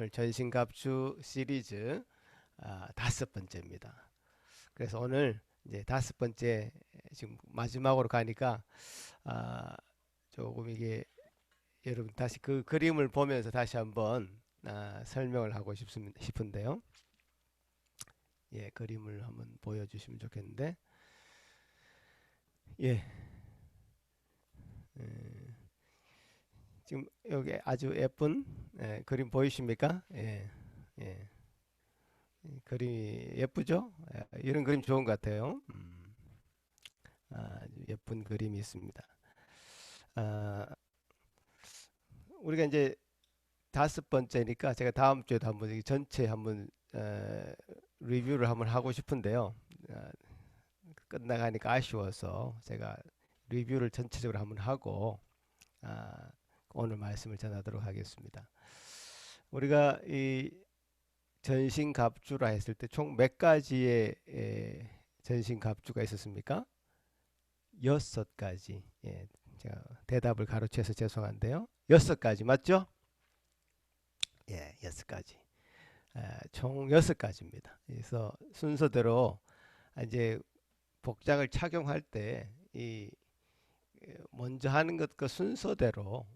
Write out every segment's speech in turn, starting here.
오늘 전신갑주 시리즈 5번째입니다. 그래서 오늘 이제 5번째 지금 마지막으로 가니까 아, 조금 이게 여러분 다시 그 그림을 보면서 다시 한번 설명을 하고 싶은데요. 예, 그림을 한번 보여주시면 좋겠는데, 예, 지금 여기 아주 예쁜 그림 보이십니까? 예, 예, 그림이 예쁘죠? 예, 이런 그림 좋은 것 같아요. 아주 예쁜 그림이 있습니다. 아, 우리가 이제 5번째니까 제가 다음 주에도 한번 이 전체 한번 리뷰를 한번 하고 싶은데요. 아, 끝나가니까 아쉬워서 제가 리뷰를 전체적으로 한번 하고 아, 오늘 말씀을 전하도록 하겠습니다. 우리가 이 전신갑주라 했을 때 총 몇 가지의 전신갑주가 있었습니까? 6가지. 예, 제가 대답을 가로채서 죄송한데요. 6가지 맞죠? 예, 6가지. 총 6가지입니다. 그래서 순서대로 이제 복장을 착용할 때 이 먼저 하는 것과 순서대로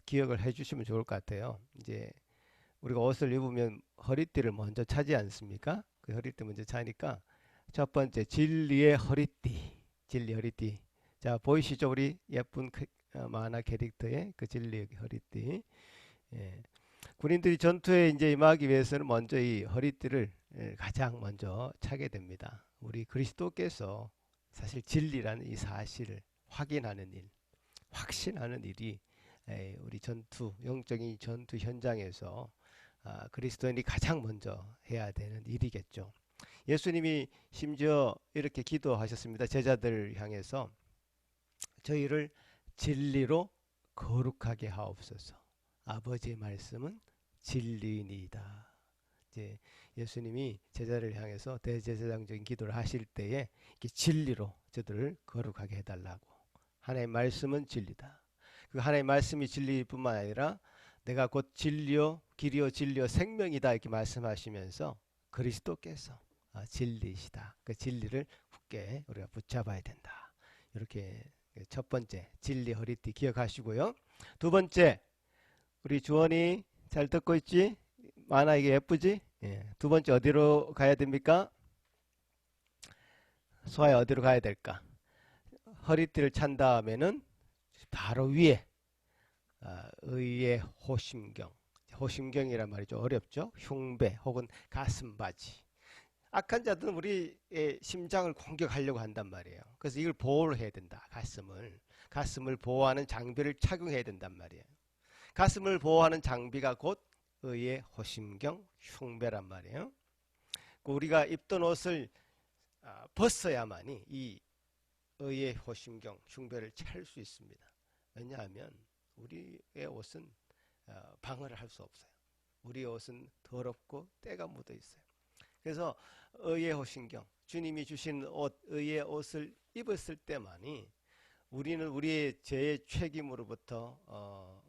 기억을 해 주시면 좋을 것 같아요. 이제 우리가 옷을 입으면 허리띠를 먼저 차지 않습니까? 그 허리띠 먼저 차니까 첫 번째 진리의 허리띠. 진리 허리띠. 자, 보이시죠? 우리 예쁜 만화 캐릭터의 그 진리의 허리띠. 예. 군인들이 전투에 이제 임하기 위해서는 먼저 이 허리띠를 가장 먼저 차게 됩니다. 우리 그리스도께서 사실 진리라는 이 사실을 확인하는 일, 확신하는 일이 우리 전투, 영적인 전투 현장에서 그리스도인이 가장 먼저 해야 되는 일이겠죠. 예수님이 심지어 이렇게 기도하셨습니다. 제자들 향해서 저희를 진리로 거룩하게 하옵소서. 아버지의 말씀은 진리니이다. 이제 예수님이 제자를 향해서 대제사장적인 기도를 하실 때에 진리로 저들을 거룩하게 해달라고. 하나님의 말씀은 진리다. 그 하나님의 말씀이 진리뿐만 아니라 내가 곧 진리요 길이요 진리요 생명이다 이렇게 말씀하시면서 그리스도께서 진리시다. 그 진리를 굳게 우리가 붙잡아야 된다. 이렇게 첫 번째 진리 허리띠 기억하시고요. 두 번째 우리 주원이 잘 듣고 있지? 만화 이게 예쁘지? 예. 두 번째 어디로 가야 됩니까? 소아야 어디로 가야 될까? 허리띠를 찬 다음에는 바로 위에 의의 호심경. 호심경이란 말이 좀 어렵죠? 흉배 혹은 가슴바지. 악한 자들은 우리의 심장을 공격하려고 한단 말이에요. 그래서 이걸 보호를 해야 된다. 가슴을 보호하는 장비를 착용해야 된단 말이에요. 가슴을 보호하는 장비가 곧 의의 호심경, 흉배란 말이에요. 우리가 입던 옷을 벗어야만이 이 의의 호심경, 흉배를 찰 수 있습니다. 왜냐하면 우리의 옷은 방어를 할 수 없어요. 우리의 옷은 더럽고 때가 묻어 있어요. 그래서 의의 호심경, 주님이 주신 옷, 의의 옷을 입었을 때만이 우리는 우리의 죄의 책임으로부터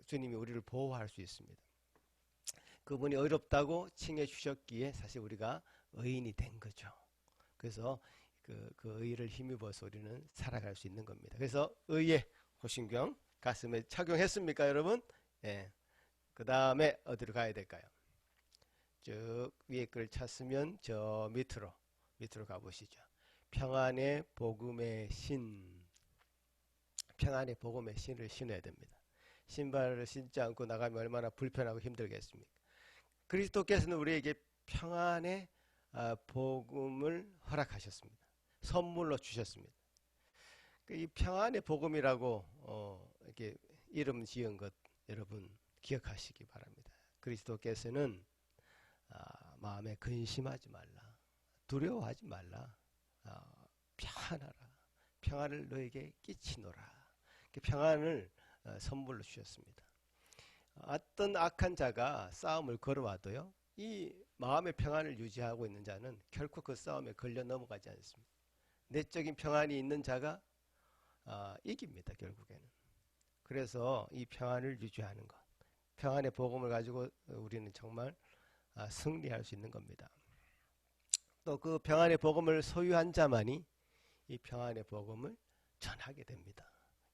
주님이 우리를 보호할 수 있습니다. 그분이 의롭다고 칭해 주셨기에 사실 우리가 의인이 된 거죠. 그래서 그 의를 힘입어서 우리는 살아갈 수 있는 겁니다. 그래서 의의 호심경 가슴에 착용했습니까, 여러분? 예. 그 다음에 어디로 가야 될까요? 쭉 위에 걸 찾으면 저 밑으로 가보시죠. 평안의 복음의 신, 평안의 복음의 신을 신어야 됩니다. 신발을 신지 않고 나가면 얼마나 불편하고 힘들겠습니까? 그리스도께서는 우리에게 평안의 복음을 허락하셨습니다. 선물로 주셨습니다. 이 평안의 복음이라고 이렇게 이름 지은 것 여러분 기억하시기 바랍니다. 그리스도께서는 마음에 근심하지 말라, 두려워하지 말라, 평안하라, 평안을 너에게 끼치노라. 평안을 선물로 주셨습니다. 어떤 악한 자가 싸움을 걸어와도요, 이 마음의 평안을 유지하고 있는 자는 결코 그 싸움에 걸려 넘어가지 않습니다. 내적인 평안이 있는 자가 이깁니다, 결국에는. 그래서 이 평안을 유지하는 것, 평안의 복음을 가지고 우리는 정말 승리할 수 있는 겁니다. 또 그 평안의 복음을 소유한 자만이 이 평안의 복음을 전하게 됩니다.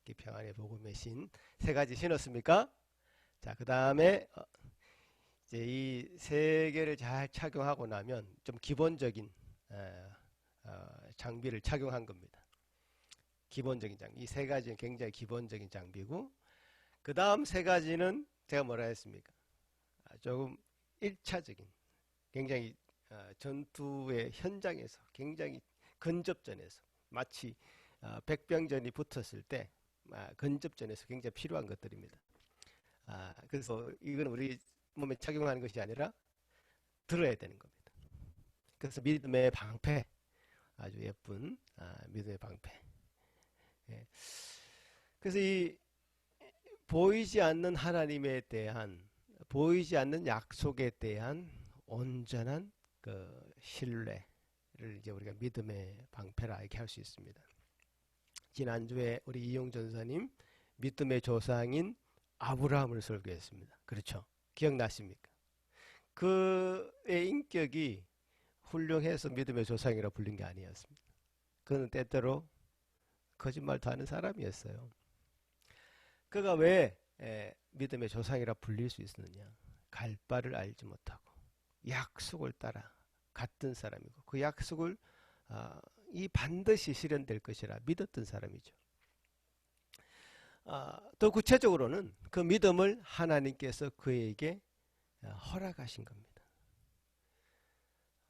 이 평안의 복음의 신 세 가지 신었습니까? 자, 그 다음에 이제 이 세 개를 잘 착용하고 나면 좀 기본적인 장비를 착용한 겁니다. 기본적인 장비. 이 세 가지는 굉장히 기본적인 장비고, 그 다음 세 가지는 제가 뭐라 했습니까? 조금 1차적인, 굉장히 전투의 현장에서, 굉장히 근접전에서, 마치 백병전이 붙었을 때 근접전에서 굉장히 필요한 것들입니다. 그래서 이건 우리 몸에 착용하는 것이 아니라 들어야 되는 겁니다. 그래서 믿음의 방패, 아주 예쁜 믿음의 방패. 예. 그래서 이 보이지 않는 하나님에 대한, 보이지 않는 약속에 대한 온전한 그 신뢰를 이제 우리가 믿음의 방패라 이렇게 할 수 있습니다. 지난주에 우리 이용 전사님 믿음의 조상인 아브라함을 설교했습니다. 그렇죠? 기억나십니까? 그의 인격이 훌륭해서 믿음의 조상이라 불린 게 아니었습니다. 그는 때때로 거짓말도 하는 사람이었어요. 그가 왜 믿음의 조상이라 불릴 수 있었느냐? 갈 바를 알지 못하고 약속을 따라 갔던 사람이고, 그 약속을 이 반드시 실현될 것이라 믿었던 사람이죠. 더 구체적으로는 그 믿음을 하나님께서 그에게 허락하신 겁니다.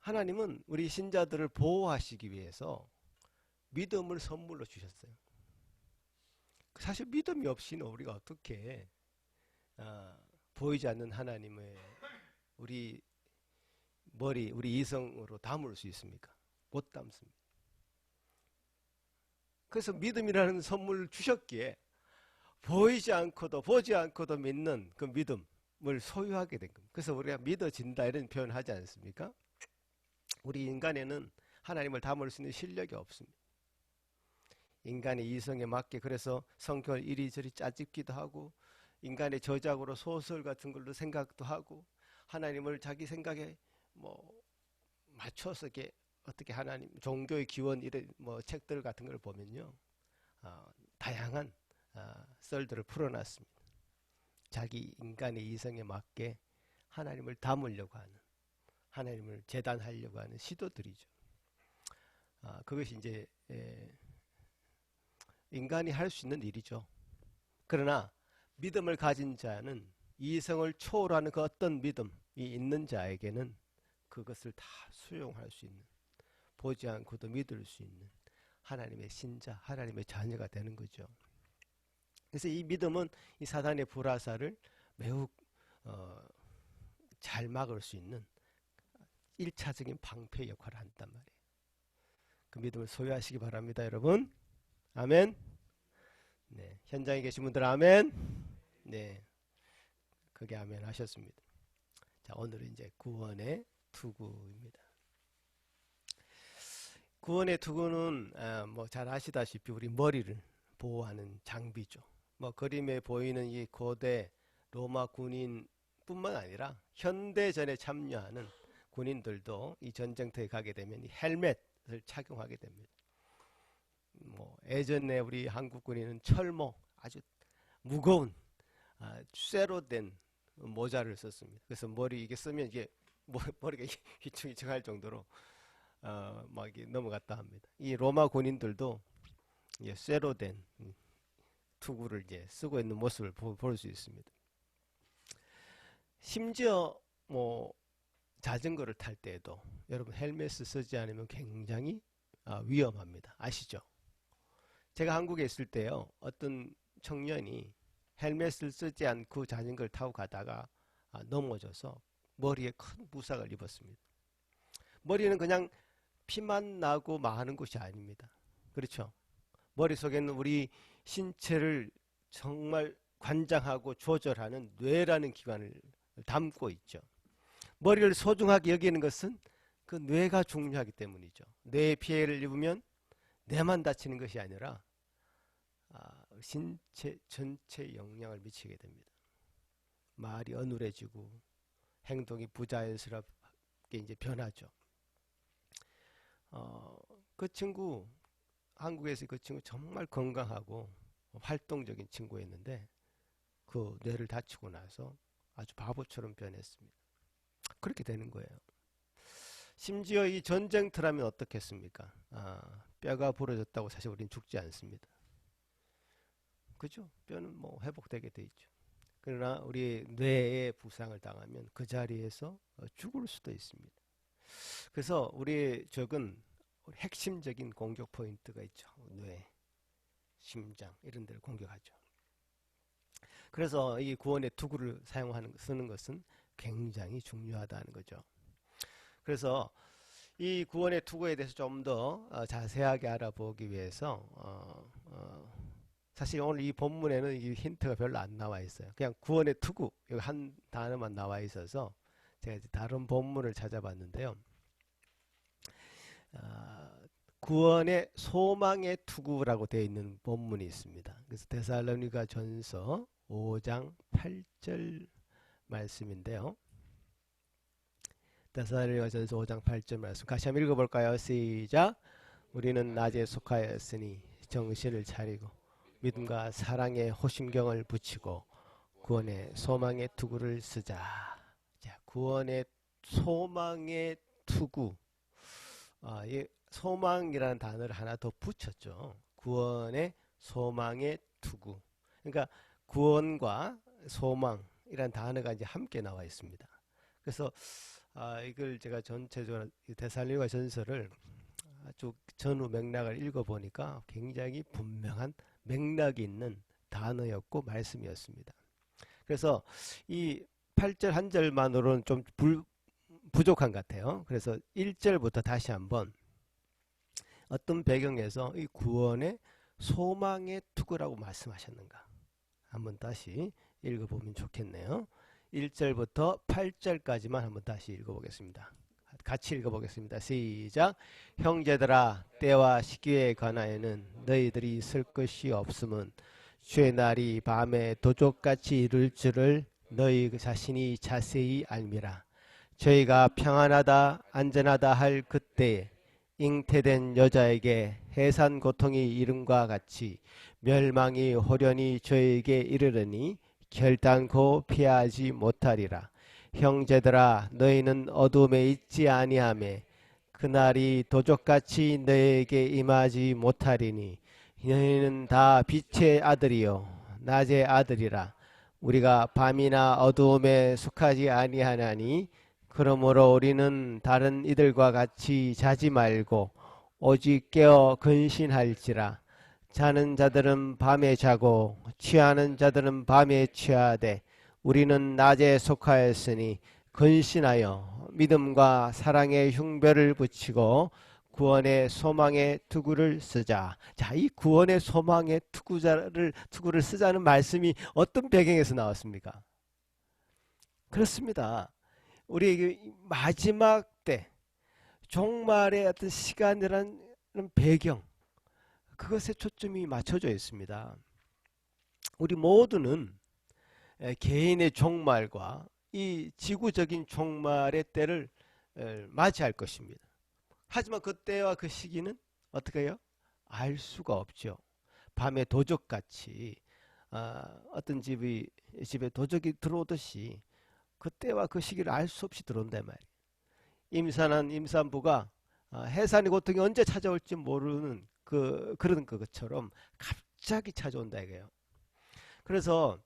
하나님은 우리 신자들을 보호하시기 위해서 믿음을 선물로 주셨어요. 사실 믿음이 없이는 우리가 어떻게 보이지 않는 하나님의 우리 머리, 우리 이성으로 담을 수 있습니까? 못 담습니다. 그래서 믿음이라는 선물을 주셨기에 보이지 않고도 보지 않고도 믿는 그 믿음을 소유하게 된 겁니다. 그래서 우리가 믿어진다 이런 표현을 하지 않습니까? 우리 인간에는 하나님을 담을 수 있는 실력이 없습니다. 인간의 이성에 맞게 그래서 성경을 이리저리 짜집기도 하고, 인간의 저작으로 소설 같은 걸로 생각도 하고, 하나님을 자기 생각에 맞춰서 이렇게 어떻게 하나님 종교의 기원 이런 책들 같은 걸 보면요, 다양한 썰들을 풀어놨습니다. 자기 인간의 이성에 맞게 하나님을 담으려고 하는, 하나님을 재단하려고 하는 시도들이죠. 그것이 이제 인간이 할 수 있는 일이죠. 그러나 믿음을 가진 자는 이성을 초월하는 그 어떤 믿음이 있는 자에게는 그것을 다 수용할 수 있는, 보지 않고도 믿을 수 있는 하나님의 신자, 하나님의 자녀가 되는 거죠. 그래서 이 믿음은 이 사단의 불화살을 매우 잘 막을 수 있는 1차적인 방패 역할을 한단 말이에요. 그 믿음을 소유하시기 바랍니다, 여러분. 아멘. 네, 현장에 계신 분들 아멘. 네, 그게 아멘 하셨습니다. 자, 오늘은 이제 구원의 투구입니다. 구원의 투구는 잘 아시다시피 우리 머리를 보호하는 장비죠. 그림에 보이는 이 고대 로마 군인뿐만 아니라 현대전에 참여하는 군인들도 이 전쟁터에 가게 되면 이 헬멧을 착용하게 됩니다. 예전에 우리 한국 군인은 철모, 아주 무거운 쇠로 된 모자를 썼습니다. 그래서 머리 이게 쓰면 이게 머리가 휘청휘청할 정도로 막 이게 넘어갔다 합니다. 이 로마 군인들도 쇠로 된 투구를 이제 쓰고 있는 모습을 볼 수 있습니다. 심지어 자전거를 탈 때에도 여러분 헬멧을 쓰지 않으면 굉장히 위험합니다. 아시죠? 제가 한국에 있을 때요, 어떤 청년이 헬멧을 쓰지 않고 자전거를 타고 가다가 넘어져서 머리에 큰 부상을 입었습니다. 머리는 그냥 피만 나고 마는 것이 아닙니다. 그렇죠? 머릿속에는 우리 신체를 정말 관장하고 조절하는 뇌라는 기관을 담고 있죠. 머리를 소중하게 여기는 것은 그 뇌가 중요하기 때문이죠. 뇌에 피해를 입으면 뇌만 다치는 것이 아니라 신체 전체에 영향을 미치게 됩니다. 말이 어눌해지고 행동이 부자연스럽게 이제 변하죠. 그 친구 한국에서 그 친구 정말 건강하고 활동적인 친구였는데 그 뇌를 다치고 나서 아주 바보처럼 변했습니다. 그렇게 되는 거예요. 심지어 이 전쟁터라면 어떻겠습니까? 뼈가 부러졌다고 사실 우린 죽지 않습니다. 그죠? 뼈는 뭐 회복되게 돼 있죠. 그러나 우리 뇌에 부상을 당하면 그 자리에서 죽을 수도 있습니다. 그래서 우리 적은 핵심적인 공격 포인트가 있죠. 뇌, 심장 이런 데를 공격하죠. 그래서 이 구원의 투구를 쓰는 것은 굉장히 중요하다는 거죠. 그래서 이 구원의 투구에 대해서 좀 더 자세하게 알아보기 위해서 사실 오늘 이 본문에는 이 힌트가 별로 안 나와 있어요. 그냥 구원의 투구 여기 한 단어만 나와 있어서 제가 이제 다른 본문을 찾아봤는데요. 구원의 소망의 투구라고 되어 있는 본문이 있습니다. 그래서 데살로니가 전서 5장 8절 말씀인데요. 데살로니가 전서 5장 8절 말씀 같이 한번 읽어볼까요? 시작. 우리는 낮에 속하였으니 정신을 차리고 믿음과 사랑의 호심경을 붙이고 구원의 소망의 투구를 쓰자. 자, 구원의 소망의 투구. 이 소망이라는 단어를 하나 더 붙였죠. 구원의 소망의 투구. 그러니까 구원과 소망이라는 단어가 이제 함께 나와 있습니다. 그래서 이걸 제가 전체적으로 데살로니가 전서를 아주 전후 맥락을 읽어보니까 굉장히 분명한 맥락이 있는 단어였고 말씀이었습니다. 그래서 이 8절 한 절만으로는 좀 부족한 것 같아요. 그래서 1절부터 다시 한번 어떤 배경에서 이 구원의 소망의 투구라고 말씀하셨는가 한번 다시 읽어보면 좋겠네요. 1절부터 8절까지만 한번 다시 읽어보겠습니다. 같이 읽어보겠습니다. 시작. 형제들아 때와 시기에 관하여는 너희들이 쓸 것이 없음은 주의 날이 밤에 도적같이 이룰 줄을 너희 자신이 자세히 알미라. 저희가 평안하다 안전하다 할 그때에 잉태된 여자에게 해산 고통이 이름과 같이 멸망이 호련히 저에게 이르르니 결단코 피하지 못하리라. 형제들아 너희는 어둠에 있지 아니하매 그날이 도적같이 너희에게 임하지 못하리니 너희는 다 빛의 아들이요 낮의 아들이라. 우리가 밤이나 어두움에 속하지 아니하나니 그러므로 우리는 다른 이들과 같이 자지 말고 오직 깨어 근신할지라. 자는 자들은 밤에 자고 취하는 자들은 밤에 취하되 우리는 낮에 속하였으니 근신하여 믿음과 사랑의 흉배를 붙이고 구원의 소망의 투구를 쓰자. 자, 이 구원의 소망의 투구를 쓰자는 말씀이 어떤 배경에서 나왔습니까? 그렇습니다. 우리 마지막 때 종말의 어떤 시간이라는 배경 그것에 초점이 맞춰져 있습니다. 우리 모두는 개인의 종말과 이 지구적인 종말의 때를 맞이할 것입니다. 하지만 그 때와 그 시기는 어떻게 해요? 알 수가 없죠. 밤에 도적같이 어떤 집에 도적이 들어오듯이 그때와 그 시기를 알 수 없이 들어온단 말이에요. 임산한 임산부가 해산의 고통이 언제 찾아올지 모르는 그런 것처럼 갑자기 찾아온다 이거예요. 그래서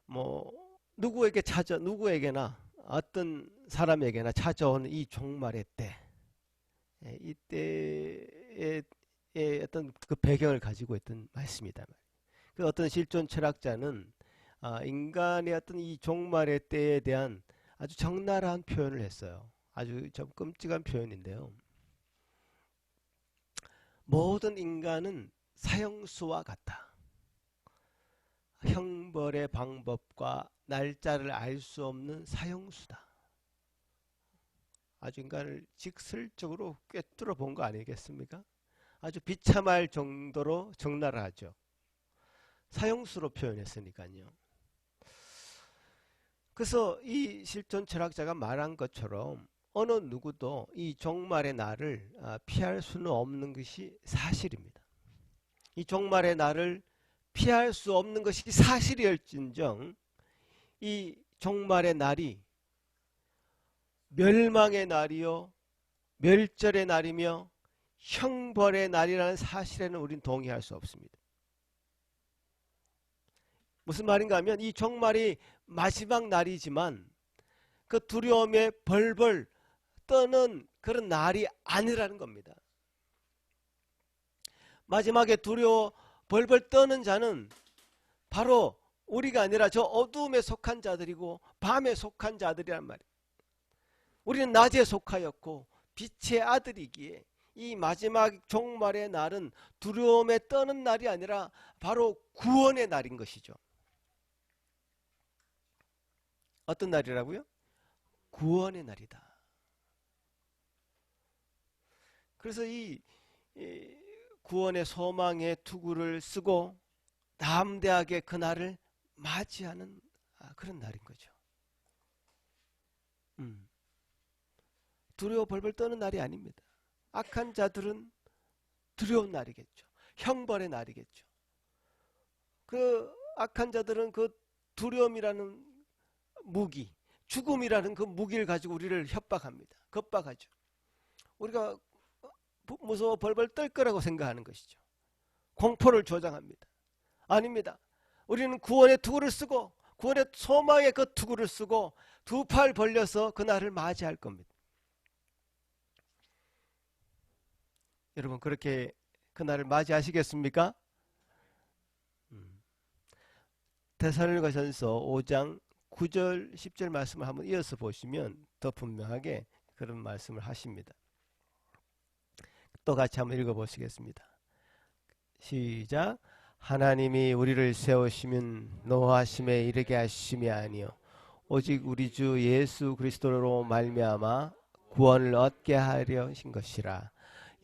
뭐 누구에게나 어떤 사람에게나 찾아오는 이 종말의 때, 이때의 어떤 그 배경을 가지고 있던 말씀이다. 그 어떤 실존 철학자는 인간의 어떤 이 종말의 때에 대한 아주 적나라한 표현을 했어요. 아주 좀 끔찍한 표현인데요. 모든 인간은 사형수와 같다. 형벌의 방법과 날짜를 알 수 없는 사형수다. 아주 인간을 직설적으로 꿰뚫어 본 거 아니겠습니까? 아주 비참할 정도로 적나라하죠. 사형수로 표현했으니까요. 그래서 이 실존 철학자가 말한 것처럼 어느 누구도 이 종말의 날을 피할 수는 없는 것이 사실입니다. 이 종말의 날을 피할 수 없는 것이 사실이었진정 이 종말의 날이 멸망의 날이요 멸절의 날이며 형벌의 날이라는 사실에는 우리는 동의할 수 없습니다. 무슨 말인가 하면 이 종말이 마지막 날이지만 그 두려움에 벌벌 떠는 그런 날이 아니라는 겁니다. 마지막에 두려워 벌벌 떠는 자는 바로 우리가 아니라 저 어두움에 속한 자들이고 밤에 속한 자들이란 말이에요. 우리는 낮에 속하였고 빛의 아들이기에 이 마지막 종말의 날은 두려움에 떠는 날이 아니라 바로 구원의 날인 것이죠. 어떤 날이라고요? 구원의 날이다. 그래서 이 구원의 소망의 투구를 쓰고 담대하게 그날을 맞이하는 그런 날인 거죠. 두려워 벌벌 떠는 날이 아닙니다. 악한 자들은 두려운 날이겠죠. 형벌의 날이겠죠. 그 악한 자들은 그 두려움이라는 무기, 죽음이라는 그 무기를 가지고 우리를 협박합니다. 겁박하죠. 우리가 무서워 벌벌 떨 거라고 생각하는 것이죠. 공포를 조장합니다. 아닙니다. 우리는 구원의 투구를 쓰고 구원의 소망의 그 투구를 쓰고 두 팔 벌려서 그날을 맞이할 겁니다. 여러분 그렇게 그날을 맞이하시겠습니까? 데살로니가전서 5장 9절 10절 말씀을 한번 이어서 보시면 더 분명하게 그런 말씀을 하십니다. 또 같이 한번 읽어보시겠습니다. 시작. 하나님이 우리를 세우시면 노하심에 이르게 하심이 아니요 오직 우리 주 예수 그리스도로 말미암아 구원을 얻게 하려 하신 것이라.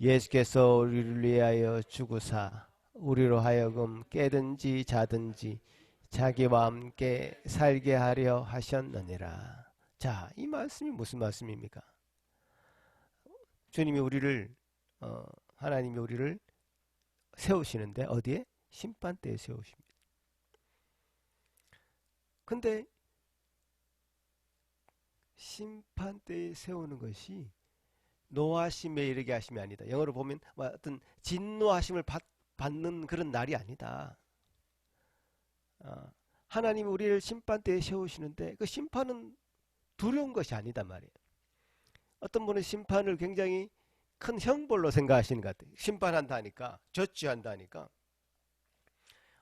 예수께서 우리를 위하여 죽으사 우리로 하여금 깨든지 자든지 자기와 함께 살게 하려 하셨느니라. 자, 이 말씀이 무슨 말씀입니까? 주님이 우리를 하나님이 우리를 세우시는데 어디에? 심판대에 세우십니다. 근데 심판대에 세우는 것이 노하심에 이르게 하심이 아니다. 영어로 보면 어떤 진노하심을 받는 그런 날이 아니다. 하나님이 우리를 심판대에 세우시는데 그 심판은 두려운 것이 아니다 말이에요. 어떤 분은 심판을 굉장히 큰 형벌로 생각하시는 것 같아요. 심판한다니까, 저지한다니까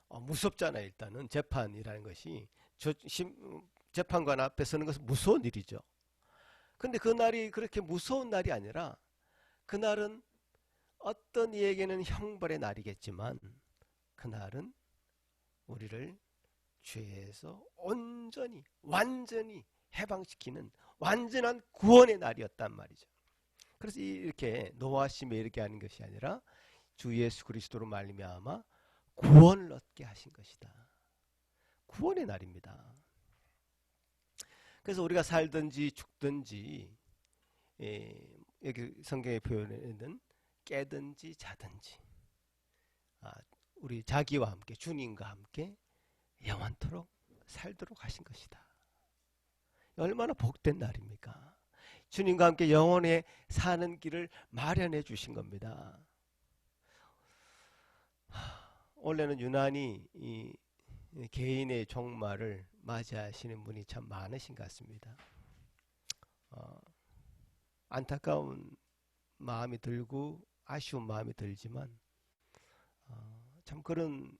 무섭잖아요. 일단은 재판이라는 것이 재판관 앞에 서는 것은 무서운 일이죠. 근데 그날이 그렇게 무서운 날이 아니라 그날은 어떤 이에게는 형벌의 날이겠지만 그날은 우리를 죄에서 온전히 완전히 해방시키는 완전한 구원의 날이었단 말이죠. 그래서 이렇게 노하심에 이렇게 하는 것이 아니라 주 예수 그리스도로 말미암아 구원을 얻게 하신 것이다. 구원의 날입니다. 그래서 우리가 살든지 죽든지 여기 성경에 표현하는 깨든지 자든지 우리 자기와 함께 주님과 함께 영원토록 살도록 하신 것이다. 얼마나 복된 날입니까? 주님과 함께 영원히 사는 길을 마련해 주신 겁니다. 원래는 유난히 이 개인의 종말을 맞이하시는 분이 참 많으신 것 같습니다. 안타까운 마음이 들고 아쉬운 마음이 들지만 참 그런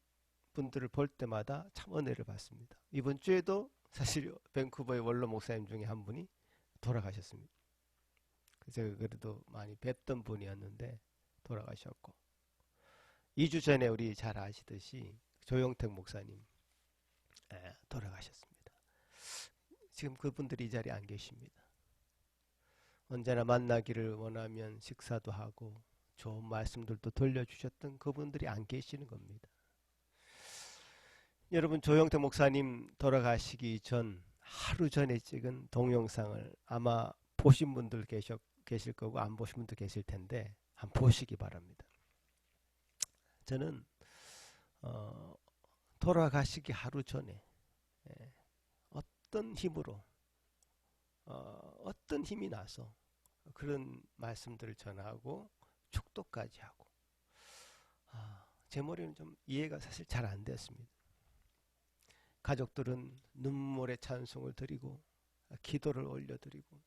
분들을 볼 때마다 참 은혜를 받습니다. 이번 주에도 사실 밴쿠버의 원로 목사님 중에 한 분이 돌아가셨습니다. 제가 그래도 많이 뵀던 분이었는데 돌아가셨고 2주 전에 우리 잘 아시듯이 조용택 목사님 돌아가셨습니다. 지금 그분들이 이 자리에 안 계십니다. 언제나 만나기를 원하면 식사도 하고 좋은 말씀들도 들려주셨던 그분들이 안 계시는 겁니다. 여러분 조용택 목사님 돌아가시기 전 하루 전에 찍은 동영상을 아마 보신 분들 계실 거고 안 보신 분도 계실 텐데 한번 보시기 바랍니다. 저는 돌아가시기 하루 전에 어떤 힘으로 어떤 힘이 나서 그런 말씀들을 전하고 축도까지 하고 제 머리는 좀 이해가 사실 잘 안 됐습니다. 가족들은 눈물의 찬송을 드리고 기도를 올려드리고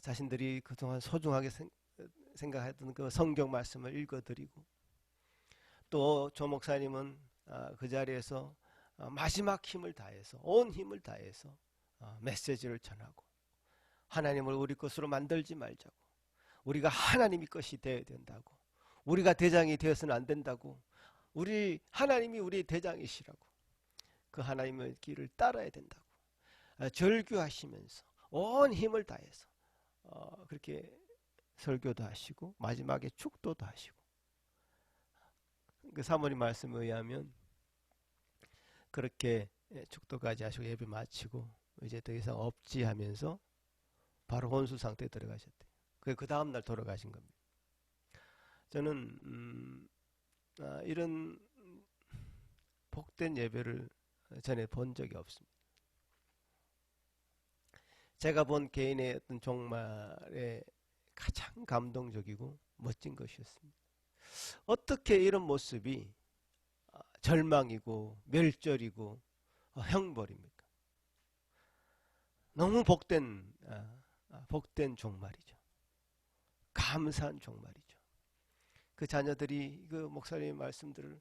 자신들이 그동안 소중하게 생각했던 그 성경 말씀을 읽어드리고 또 조 목사님은 그 자리에서 마지막 힘을 다해서 온 힘을 다해서 메시지를 전하고 하나님을 우리 것으로 만들지 말자고 우리가 하나님이 것이 되어야 된다고 우리가 대장이 되어서는 안 된다고 우리 하나님이 우리의 대장이시라고 그 하나님의 길을 따라야 된다고 절규하시면서 온 힘을 다해서 그렇게 설교도 하시고 마지막에 축도도 하시고 그 사모님 말씀에 의하면 그렇게 축도까지 하시고 예배 마치고 이제 더 이상 없지 하면서 바로 혼수 상태에 들어가셨대요. 그 다음날 돌아가신 겁니다. 저는 이런 복된 예배를 전에 본 적이 없습니다. 제가 본 개인의 어떤 종말에 가장 감동적이고 멋진 것이었습니다. 어떻게 이런 모습이 절망이고 멸절이고 형벌입니까? 너무 복된 종말이죠. 감사한 종말이죠. 그 자녀들이 그 목사님의 말씀들을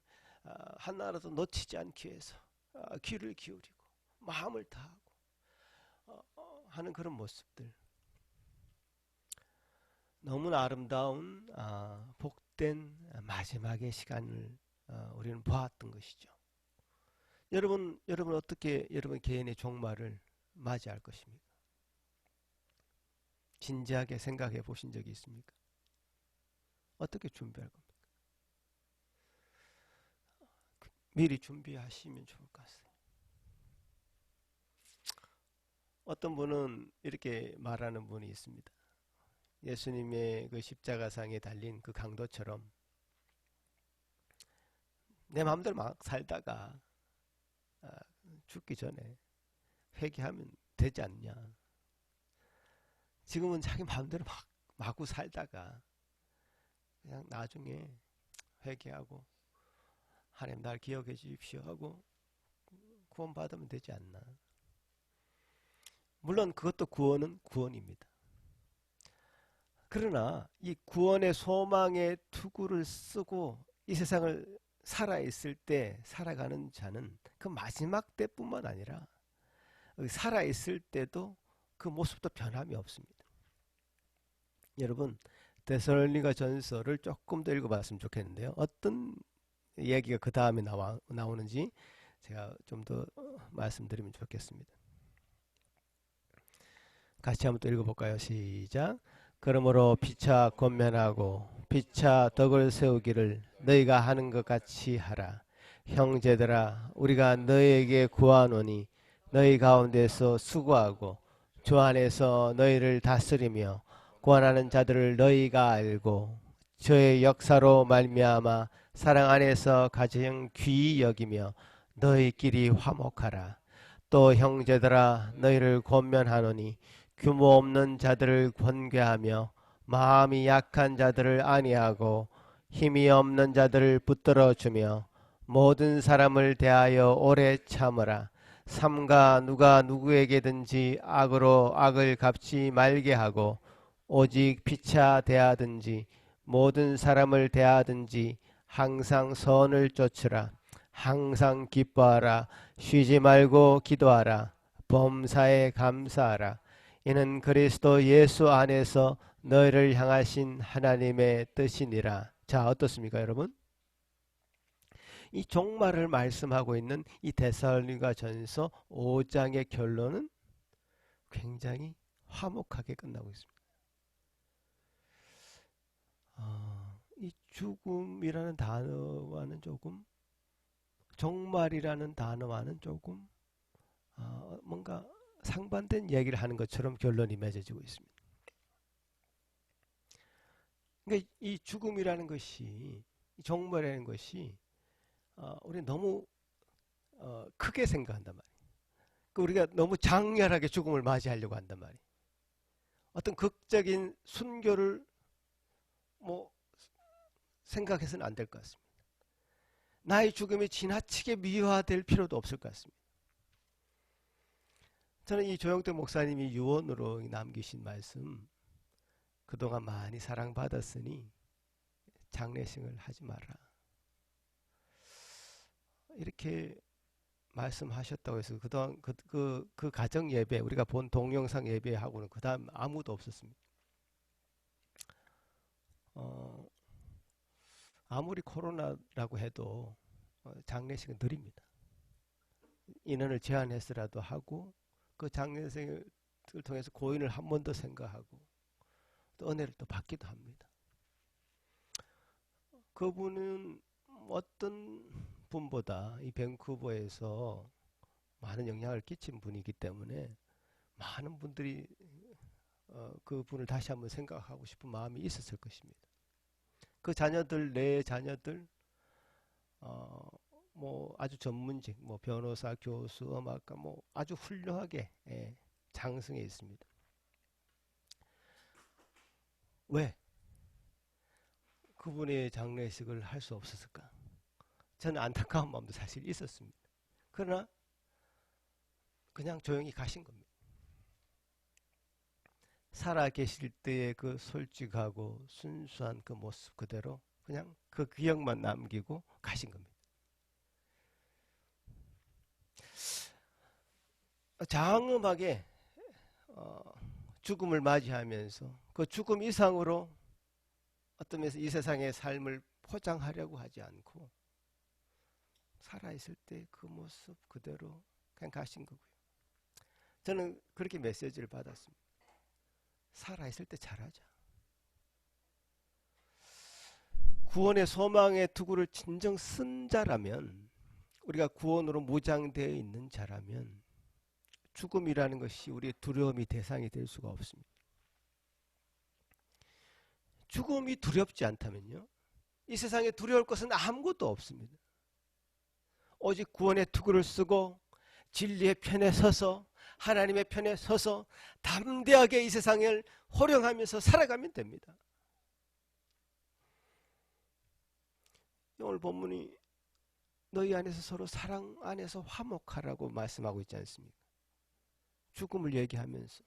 하나라도 놓치지 않기 위해서 귀를 기울이고 마음을 다하고 하는 그런 모습들 너무나 아름다운 복된 마지막의 시간을 우리는 보았던 것이죠. 여러분 어떻게 여러분 개인의 종말을 맞이할 것입니까? 진지하게 생각해 보신 적이 있습니까? 어떻게 준비할 겁니까? 미리 준비하시면 좋을 것 같아요. 어떤 분은 이렇게 말하는 분이 있습니다. 예수님의 그 십자가상에 달린 그 강도처럼 내 마음대로 막 살다가 죽기 전에 회개하면 되지 않냐. 지금은 자기 마음대로 막 마구 살다가 그냥 나중에 회개하고 하나님 날 기억해 주십시오 하고 구원 받으면 되지 않나. 물론 그것도 구원은 구원입니다. 그러나 이 구원의 소망의 투구를 쓰고 이 세상을 살아있을 때 살아가는 자는 그 마지막 때뿐만 아니라 살아있을 때도 그 모습도 변함이 없습니다. 여러분 데살로니가 전서를 조금 더 읽어봤으면 좋겠는데요. 어떤 얘기가 그 다음에 나오는지 제가 좀 더 말씀드리면 좋겠습니다. 같이 한번 또 읽어볼까요? 시작. 그러므로 피차 권면하고 피차 덕을 세우기를 너희가 하는 것 같이 하라. 형제들아 우리가 너희에게 구하노니 너희 가운데서 수고하고 주 안에서 너희를 다스리며 구원하는 자들을 너희가 알고 저의 역사로 말미암아 사랑 안에서 가장 귀히 여기며 너희끼리 화목하라. 또 형제들아 너희를 권면하노니 규모 없는 자들을 권괴하며 마음이 약한 자들을 안위하고 힘이 없는 자들을 붙들어 주며 모든 사람을 대하여 오래 참으라. 삼가 누가 누구에게든지 악으로 악을 갚지 말게 하고 오직 피차 대하든지 모든 사람을 대하든지 항상 선을 쫓으라. 항상 기뻐하라. 쉬지 말고 기도하라. 범사에 감사하라. 이는 그리스도 예수 안에서 너희를 향하신 하나님의 뜻이니라. 자, 어떻습니까, 여러분? 이 종말을 말씀하고 있는 이 데살로니가 전서 5장의 결론은 굉장히 화목하게 끝나고 있습니다. 이 죽음이라는 단어와는 조금 종말이라는 단어와는 조금 뭔가 상반된 얘기를 하는 것처럼 결론이 맺어지고 있습니다. 그러니까 이 죽음이라는 것이, 이 종말이라는 것이 우리 너무 크게 생각한단 말이에요. 우리가 너무 장렬하게 죽음을 맞이하려고 한단 말이에요. 어떤 극적인 순교를 뭐 생각해서는 안 될 것 같습니다. 나의 죽음이 지나치게 미화될 필요도 없을 것 같습니다. 저는 이 조영태 목사님이 유언으로 남기신 말씀, 그동안 많이 사랑받았으니 장례식을 하지 마라, 이렇게 말씀하셨다고 해서 그동안 그 가정 예배, 우리가 본 동영상 예배하고는 그 다음 아무도 없었습니다. 아무리 코로나라고 해도 장례식은 드립니다. 인원을 제한해서라도 하고 그 장례식을 통해서 고인을 한 번 더 생각하고 또 은혜를 또 받기도 합니다. 그분은 어떤 분보다 이 밴쿠버에서 많은 영향을 끼친 분이기 때문에 많은 분들이 그분을 다시 한번 생각하고 싶은 마음이 있었을 것입니다. 그 자녀들, 내 자녀들, 뭐 아주 전문직, 뭐 변호사, 교수, 음악가, 뭐 아주 훌륭하게 장성해 있습니다. 왜 그분의 장례식을 할 수 없었을까? 저는 안타까운 마음도 사실 있었습니다. 그러나 그냥 조용히 가신 겁니다. 살아 계실 때의 그 솔직하고 순수한 그 모습 그대로 그냥 그 기억만 남기고 가신 겁니다. 장엄하게 죽음을 맞이하면서 그 죽음 이상으로 어떤 면에서 이 세상의 삶을 포장하려고 하지 않고 살아있을 때 그 모습 그대로 그냥 가신 거고요. 저는 그렇게 메시지를 받았습니다. 살아있을 때 잘하자. 구원의 소망의 투구를 진정 쓴 자라면, 우리가 구원으로 무장되어 있는 자라면 죽음이라는 것이 우리의 두려움이 대상이 될 수가 없습니다. 죽음이 두렵지 않다면요, 이 세상에 두려울 것은 아무것도 없습니다. 오직 구원의 투구를 쓰고 진리의 편에 서서 하나님의 편에 서서 담대하게 이 세상을 호령하면서 살아가면 됩니다. 오늘 본문이 너희 안에서 서로 사랑 안에서 화목하라고 말씀하고 있지 않습니까? 죽음을 얘기하면서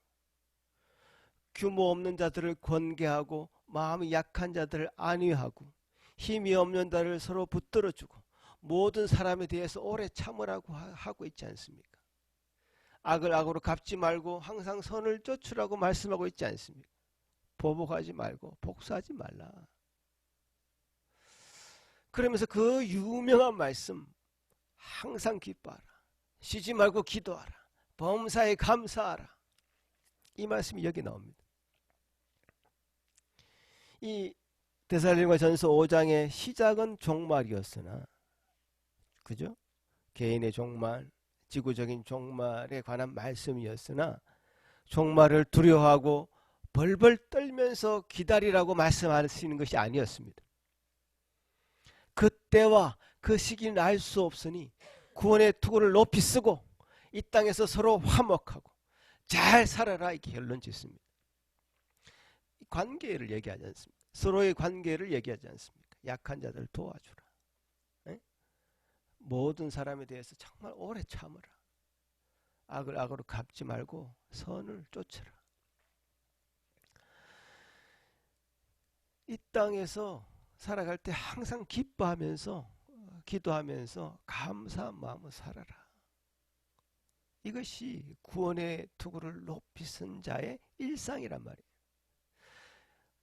규모 없는 자들을 권계하고 마음이 약한 자들을 안위하고 힘이 없는 자를 서로 붙들어주고 모든 사람에 대해서 오래 참으라고 하고 있지 않습니까? 악을 악으로 갚지 말고 항상 선을 쫓으라고 말씀하고 있지 않습니까? 보복하지 말고 복수하지 말라. 그러면서 그 유명한 말씀, 항상 기뻐하라, 쉬지 말고 기도하라, 범사에 감사하라, 이 말씀이 여기 나옵니다. 이 데살로니가전서 5장의 시작은 종말이었으나, 그죠? 개인의 종말, 지구적인 종말에 관한 말씀이었으나 종말을 두려워하고 벌벌 떨면서 기다리라고 말씀하시는 것이 아니었습니다. 그때와 그 시기는 알 수 없으니 구원의 투구를 높이 쓰고 이 땅에서 서로 화목하고 잘 살아라, 이렇게 결론 짓습니다. 관계를 얘기하지 않습니다. 서로의 관계를 얘기하지 않습니까? 약한 자들을 도와주라. 네? 모든 사람에 대해서 정말 오래 참으라. 악을 악으로 갚지 말고 선을 쫓으라. 이 땅에서 살아갈 때 항상 기뻐하면서 기도하면서 감사한 마음으로 살아라. 이것이 구원의 투구를 높이 쓴 자의 일상이란 말이에요.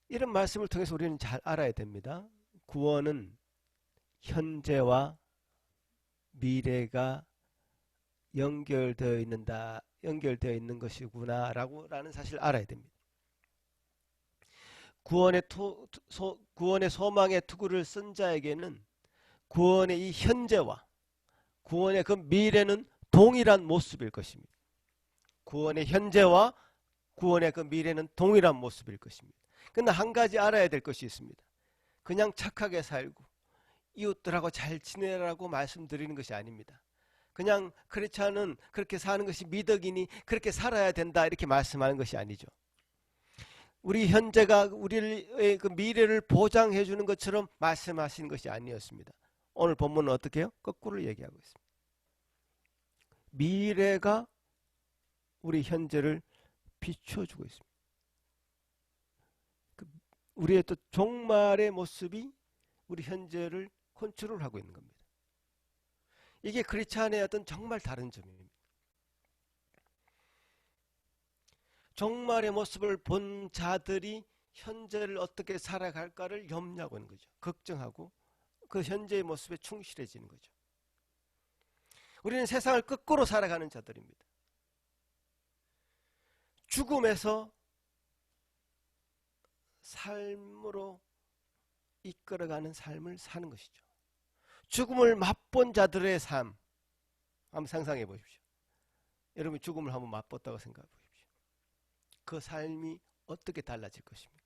이런 말씀을 통해서 우리는 잘 알아야 됩니다. 구원은 현재와 미래가 연결되어 있는 것이구나라는 사실을 알아야 됩니다. 구원의 소망의 투구를 쓴 자에게는 구원의 이 현재와 구원의 그 미래는 동일한 모습일 것입니다. 구원의 현재와 구원의 그 미래는 동일한 모습일 것입니다. 그러나 한 가지 알아야 될 것이 있습니다. 그냥 착하게 살고 이웃들하고 잘 지내라고 말씀드리는 것이 아닙니다. 그냥 크리스찬은 그렇게 사는 것이 미덕이니 그렇게 살아야 된다 이렇게 말씀하는 것이 아니죠. 우리 현재가 우리의 그 미래를 보장해 주는 것처럼 말씀하시는 것이 아니었습니다. 오늘 본문은 어떻게 해요? 거꾸로 얘기하고 있습니다. 미래가 우리 현재를 비춰주고 있습니다. 우리의 또 종말의 모습이 우리 현재를 컨트롤하고 있는 겁니다. 이게 크리스찬의 어떤 정말 다른 점입니다. 종말의 모습을 본 자들이 현재를 어떻게 살아갈까를 염려하고 있는 거죠. 걱정하고 그 현재의 모습에 충실해지는 거죠. 우리는 세상을 거꾸로 살아가는 자들입니다. 죽음에서 삶으로 이끌어가는 삶을 사는 것이죠. 죽음을 맛본 자들의 삶 한번 상상해 보십시오. 여러분 죽음을 한번 맛봤다고 생각해 보십시오. 그 삶이 어떻게 달라질 것입니까?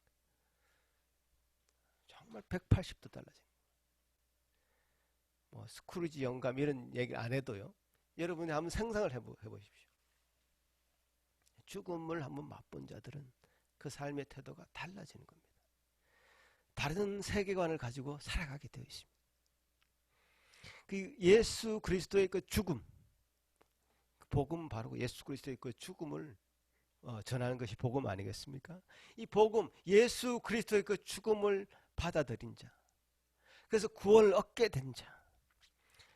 정말 180도 달라집니다. 뭐 스크루지 영감 이런 얘기 안 해도요. 여러분이 한번 상상을 해보십시오. 죽음을 한번 맛본 자들은 그 삶의 태도가 달라지는 겁니다. 다른 세계관을 가지고 살아가게 되어 있습니다. 그 예수 그리스도의 그 죽음, 복음 바로 예수 그리스도의 그 죽음을 전하는 것이 복음 아니겠습니까? 이 복음, 예수 그리스도의 그 죽음을 받아들인 자, 그래서 구원을 얻게 된 자,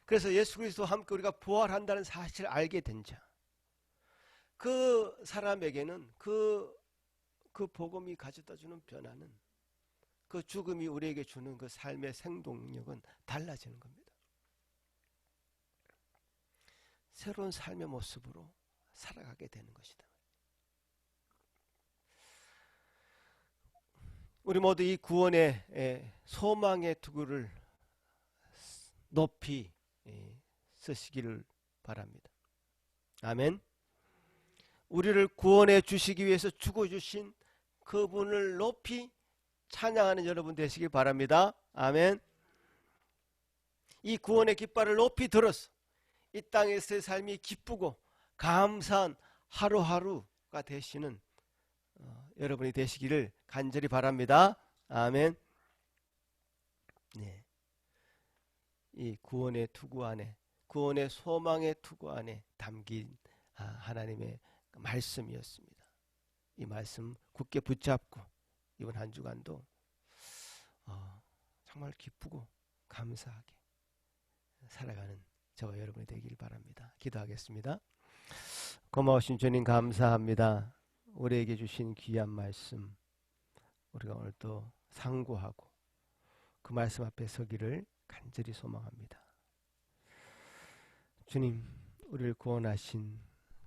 그래서 예수 그리스도와 함께 우리가 부활한다는 사실을 알게 된 자, 그 사람에게는 그 복음이 가져다 주는 변화는, 그 죽음이 우리에게 주는 그 삶의 생동력은 달라지는 겁니다. 새로운 삶의 모습으로 살아가게 되는 것이다. 우리 모두 이 구원의 소망의 투구를 높이 쓰시기를 바랍니다. 아멘. 우리를 구원해 주시기 위해서 죽어주신 그분을 높이 찬양하는 여러분 되시길 바랍니다. 아멘. 이 구원의 깃발을 높이 들어서 이 땅에서의 삶이 기쁘고 감사한 하루하루가 되시는 여러분이 되시기를 간절히 바랍니다. 아멘. 네. 이 구원의 투구 안에, 구원의 소망의 투구 안에 담긴 하나님의 말씀이었습니다. 이 말씀 굳게 붙잡고 이번 한 주간도 정말 기쁘고 감사하게 살아가는 저와 여러분이 되길 바랍니다. 기도하겠습니다. 고마우신 주님 감사합니다. 우리에게 주신 귀한 말씀 우리가 오늘 또 상고하고 그 말씀 앞에 서기를 간절히 소망합니다. 주님, 우리를 구원하신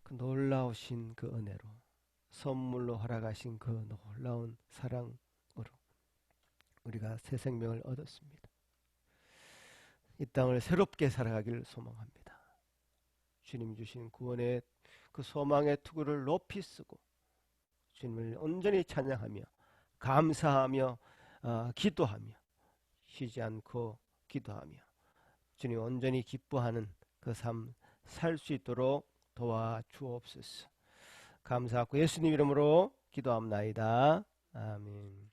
그 놀라우신 그 은혜로 선물로 허락하신 그 놀라운 사랑으로 우리가 새 생명을 얻었습니다. 이 땅을 새롭게 살아가기를 소망합니다. 주님 주신 구원의 그 소망의 투구를 높이 쓰고 주님을 온전히 찬양하며 감사하며 기도하며 쉬지 않고 기도하며 주님 온전히 기뻐하는 그 삶 살 수 있도록 도와주옵소서. 감사하고 예수님 이름으로 기도합나이다. 아멘.